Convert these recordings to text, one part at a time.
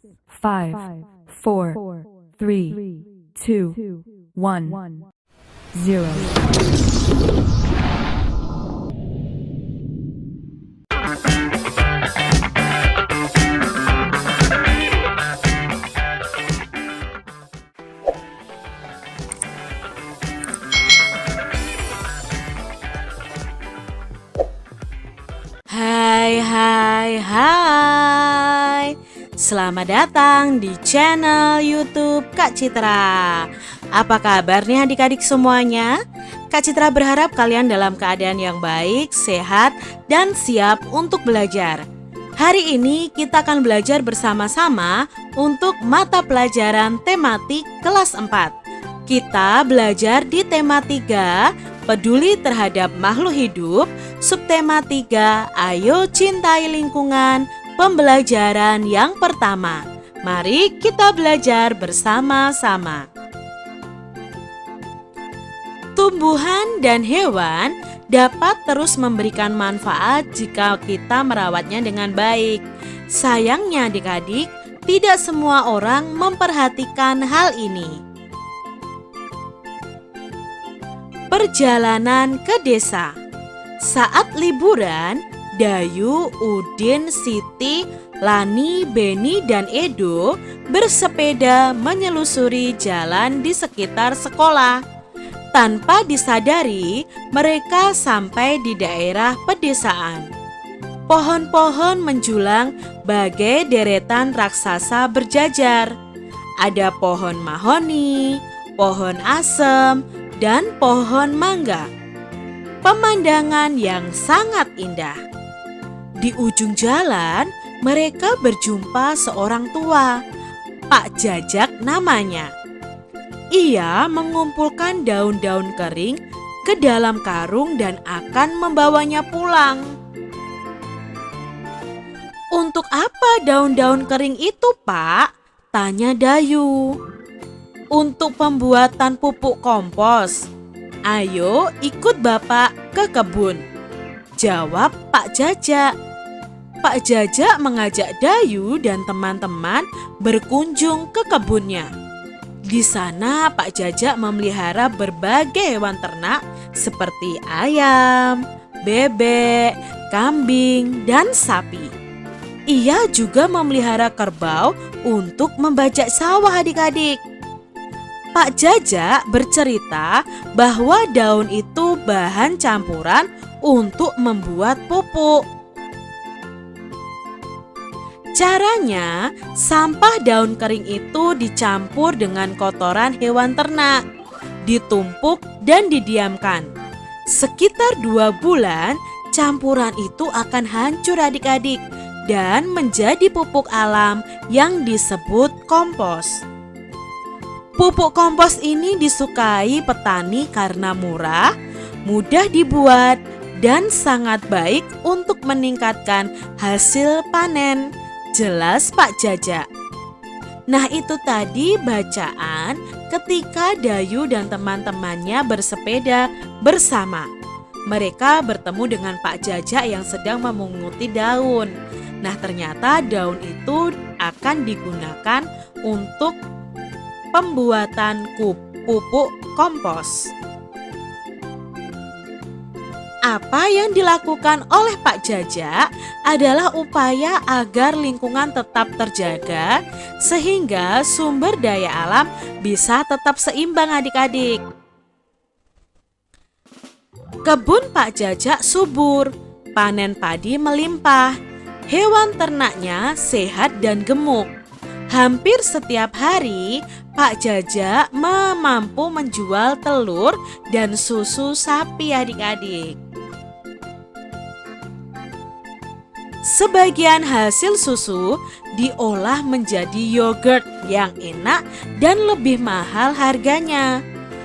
5, 4, 3, 2, 1, 0. Hai. Selamat datang di channel YouTube Kak Citra. Apa kabarnya adik-adik semuanya? Kak Citra berharap kalian dalam keadaan yang baik, sehat, dan siap untuk belajar. Hari ini kita akan belajar bersama-sama untuk mata pelajaran tematik kelas 4. Kita belajar di tema 3, peduli terhadap makhluk hidup, subtema 3, ayo cintai lingkungan, pembelajaran yang pertama. Mari kita belajar bersama-sama. Tumbuhan dan hewan dapat terus memberikan manfaat jika kita merawatnya dengan baik. Sayangnya adik-adik, tidak semua orang memperhatikan hal ini. Perjalanan ke desa. Saat liburan, Dayu, Udin, Siti, Lani, Beni, dan Edo bersepeda menyelusuri jalan di sekitar sekolah. Tanpa disadari, mereka sampai di daerah pedesaan. Pohon-pohon menjulang bagai deretan raksasa berjajar. Ada pohon mahoni, pohon asem, dan pohon mangga. Pemandangan yang sangat indah. Di ujung jalan, mereka berjumpa seorang tua, Pak Jajak namanya. Ia mengumpulkan daun-daun kering ke dalam karung dan akan membawanya pulang. "Untuk apa daun-daun kering itu, Pak?" tanya Dayu. "Untuk pembuatan pupuk kompos. Ayo ikut Bapak ke kebun," jawab Pak Jajak. Pak Jajak mengajak Dayu dan teman-teman berkunjung ke kebunnya. Di sana Pak Jajak memelihara berbagai hewan ternak seperti ayam, bebek, kambing, dan sapi. Ia juga memelihara kerbau untuk membajak sawah adik-adik. Pak Jajak bercerita bahwa daun itu bahan campuran untuk membuat pupuk. Caranya, sampah daun kering itu dicampur dengan kotoran hewan ternak, ditumpuk dan didiamkan. Sekitar 2 bulan, campuran itu akan hancur adik-adik dan menjadi pupuk alam yang disebut kompos. Pupuk kompos ini disukai petani karena murah, mudah dibuat, dan sangat baik untuk meningkatkan hasil panen. Jelas Pak Jajak. Nah, itu tadi bacaan ketika Dayu dan teman-temannya bersepeda bersama. Mereka bertemu dengan Pak Jajak yang sedang memunguti daun. Nah, ternyata daun itu akan digunakan untuk pembuatan pupuk kompos. Apa yang dilakukan oleh Pak Jajak adalah upaya agar lingkungan tetap terjaga sehingga sumber daya alam bisa tetap seimbang adik-adik. Kebun Pak Jajak subur, panen padi melimpah, hewan ternaknya sehat dan gemuk. Hampir setiap hari, Pak Jajak mampu menjual telur dan susu sapi adik-adik. Sebagian hasil susu diolah menjadi yogurt yang enak dan lebih mahal harganya.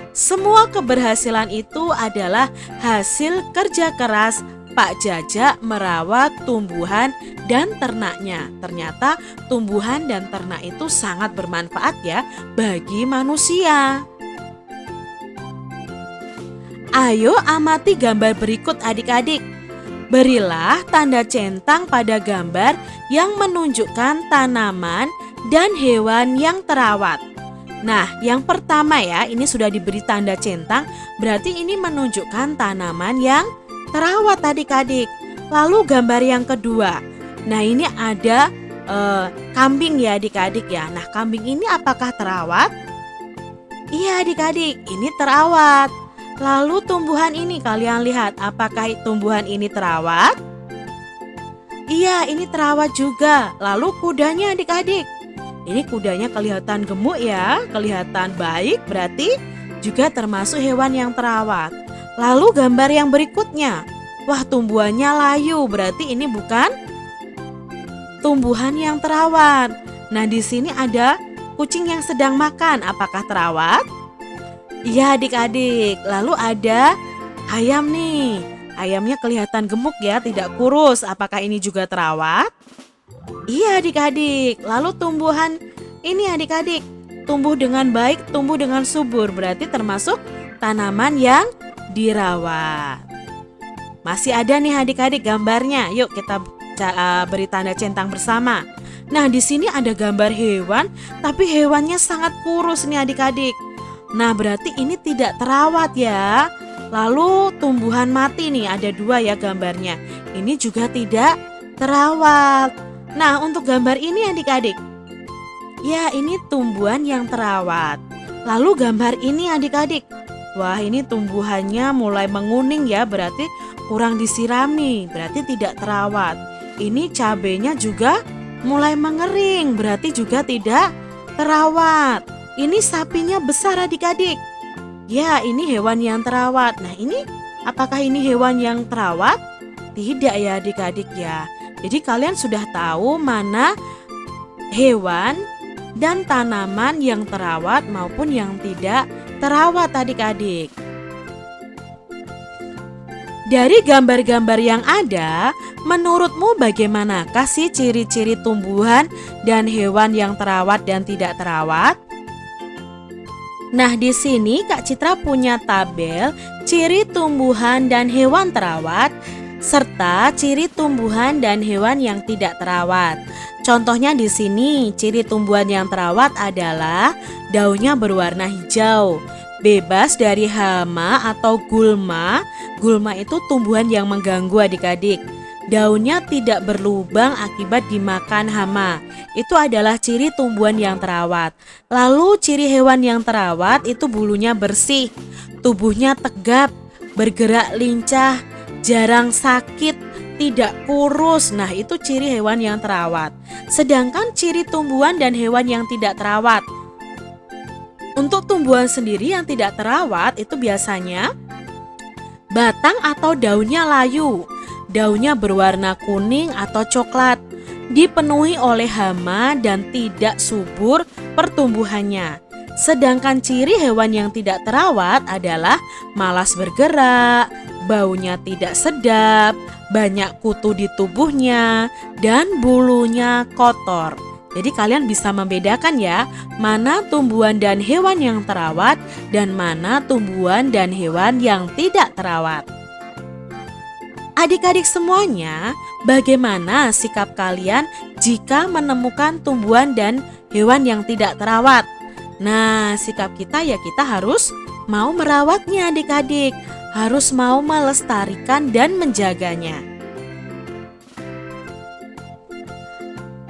Semua keberhasilan itu adalah hasil kerja keras Pak Jajak merawat tumbuhan dan ternaknya. Ternyata tumbuhan dan ternak itu sangat bermanfaat ya bagi manusia. Ayo amati gambar berikut adik-adik. Berilah tanda centang pada gambar yang menunjukkan tanaman dan hewan yang terawat. Nah, yang pertama ya, ini sudah diberi tanda centang, berarti ini menunjukkan tanaman yang terawat adik-adik. Lalu gambar yang kedua, nah ini ada kambing ya adik-adik ya. Nah, kambing ini apakah terawat? Iya adik-adik, ini terawat. Lalu tumbuhan ini kalian lihat, apakah tumbuhan ini terawat? Iya, ini terawat juga. Lalu kudanya adik-adik, ini kudanya kelihatan gemuk ya, kelihatan baik, berarti juga termasuk hewan yang terawat. Lalu gambar yang berikutnya, wah tumbuhannya layu, berarti ini bukan tumbuhan yang terawat. Nah, di sini ada kucing yang sedang makan, apakah terawat? Iya adik-adik. Lalu ada ayam nih, ayamnya kelihatan gemuk ya, tidak kurus, apakah ini juga terawat? Iya adik-adik. Lalu tumbuhan ini adik-adik tumbuh dengan baik, tumbuh dengan subur, berarti termasuk tanaman yang dirawat. Masih ada nih adik-adik gambarnya. Yuk kita beri tanda centang bersama. Nah, di sini ada gambar hewan, tapi hewannya sangat kurus nih adik-adik. Nah, berarti ini tidak terawat ya. Lalu tumbuhan mati nih, ada dua ya gambarnya. Ini juga tidak terawat. Nah, untuk gambar ini adik-adik, ya ini tumbuhan yang terawat. Lalu gambar ini adik-adik, wah ini tumbuhannya mulai menguning ya, berarti kurang disirami, berarti tidak terawat. Ini cabenya juga mulai mengering, berarti juga tidak terawat. Ini sapinya besar adik-adik, ya ini hewan yang terawat. Nah ini, apakah ini hewan yang terawat? Tidak ya adik-adik ya. Jadi kalian sudah tahu mana hewan dan tanaman yang terawat maupun yang tidak terawat adik-adik. Dari gambar-gambar yang ada, menurutmu bagaimanakah sih ciri-ciri tumbuhan dan hewan yang terawat dan tidak terawat? Nah, di sini Kak Citra punya tabel ciri tumbuhan dan hewan terawat serta ciri tumbuhan dan hewan yang tidak terawat. Contohnya di sini, ciri tumbuhan yang terawat adalah daunnya berwarna hijau, bebas dari hama atau gulma. Gulma itu tumbuhan yang mengganggu adik-adik. Daunnya tidak berlubang akibat dimakan hama. Itu adalah ciri tumbuhan yang terawat. Lalu ciri hewan yang terawat itu bulunya bersih, tubuhnya tegap, bergerak lincah, jarang sakit, tidak kurus. Nah, itu ciri hewan yang terawat. Sedangkan ciri tumbuhan dan hewan yang tidak terawat. Untuk tumbuhan sendiri yang tidak terawat itu biasanya batang atau daunnya layu, daunnya berwarna kuning atau coklat, dipenuhi oleh hama dan tidak subur pertumbuhannya. Sedangkan ciri hewan yang tidak terawat adalah malas bergerak, baunya tidak sedap, banyak kutu di tubuhnya, dan bulunya kotor. Jadi kalian bisa membedakan ya, mana tumbuhan dan hewan yang terawat dan mana tumbuhan dan hewan yang tidak terawat. Adik-adik semuanya, bagaimana sikap kalian jika menemukan tumbuhan dan hewan yang tidak terawat? Nah, sikap kita ya kita harus mau merawatnya adik-adik, harus mau melestarikan dan menjaganya.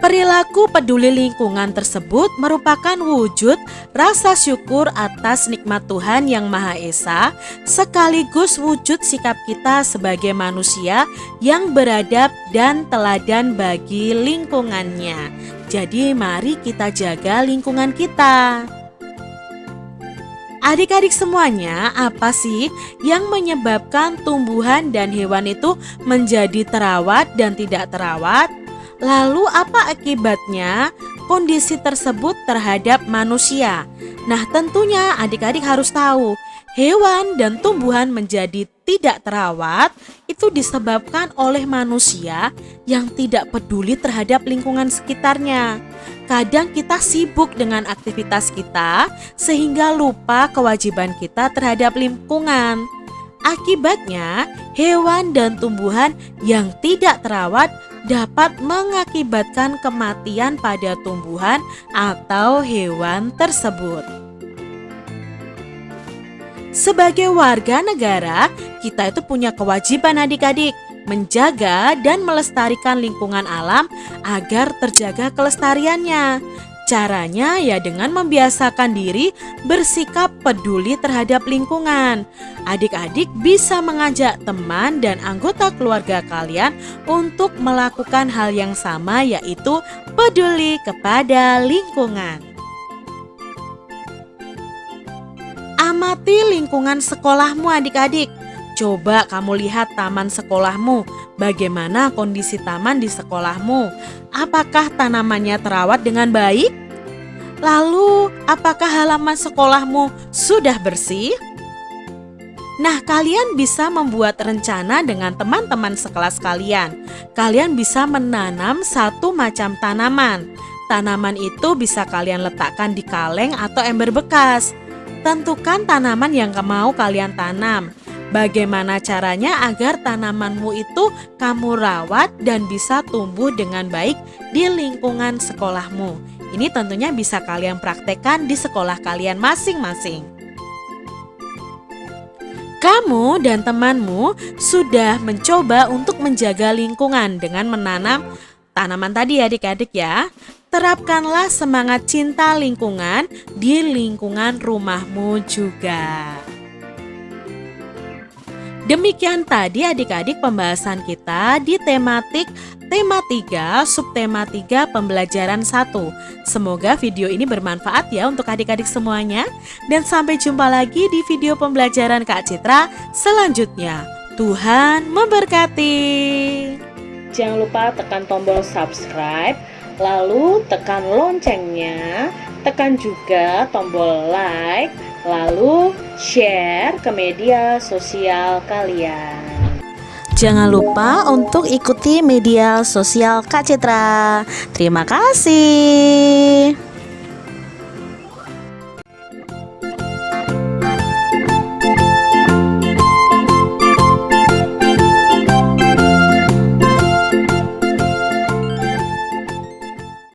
Perilaku peduli lingkungan tersebut merupakan wujud rasa syukur atas nikmat Tuhan Yang Maha Esa, sekaligus wujud sikap kita sebagai manusia yang beradab dan teladan bagi lingkungannya. Jadi mari kita jaga lingkungan kita. Adik-adik semuanya, apa sih yang menyebabkan tumbuhan dan hewan itu menjadi terawat dan tidak terawat? Lalu apa akibatnya kondisi tersebut terhadap manusia? Nah, tentunya adik-adik harus tahu, hewan dan tumbuhan menjadi tidak terawat itu disebabkan oleh manusia yang tidak peduli terhadap lingkungan sekitarnya. Kadang kita sibuk dengan aktivitas kita sehingga lupa kewajiban kita terhadap lingkungan. Akibatnya, hewan dan tumbuhan yang tidak terawat dapat mengakibatkan kematian pada tumbuhan atau hewan tersebut. Sebagai warga negara, kita itu punya kewajiban adik-adik menjaga dan melestarikan lingkungan alam agar terjaga kelestariannya. Caranya ya dengan membiasakan diri bersikap peduli terhadap lingkungan. Adik-adik bisa mengajak teman dan anggota keluarga kalian untuk melakukan hal yang sama, yaitu peduli kepada lingkungan. Amati lingkungan sekolahmu adik-adik. Coba kamu lihat taman sekolahmu. Bagaimana kondisi taman di sekolahmu? Apakah tanamannya terawat dengan baik? Lalu, apakah halaman sekolahmu sudah bersih? Nah, kalian bisa membuat rencana dengan teman-teman sekelas kalian. Kalian bisa menanam satu macam tanaman. Tanaman itu bisa kalian letakkan di kaleng atau ember bekas. Tentukan tanaman yang mau kalian tanam. Bagaimana caranya agar tanamanmu itu kamu rawat dan bisa tumbuh dengan baik di lingkungan sekolahmu. Ini tentunya bisa kalian praktekkan di sekolah kalian masing-masing. Kamu dan temanmu sudah mencoba untuk menjaga lingkungan dengan menanam tanaman tadi adik-adik ya. Terapkanlah semangat cinta lingkungan di lingkungan rumahmu juga. Demikian tadi adik-adik pembahasan kita di tema 3, subtema 3 pembelajaran 1. Semoga video ini bermanfaat ya untuk adik-adik semuanya. Dan sampai jumpa lagi di video pembelajaran Kak Citra selanjutnya. Tuhan memberkati. Jangan lupa tekan tombol subscribe, lalu tekan loncengnya, tekan juga tombol like, lalu share ke media sosial kalian. Jangan lupa untuk ikuti media sosial Kak Citra. Terima kasih.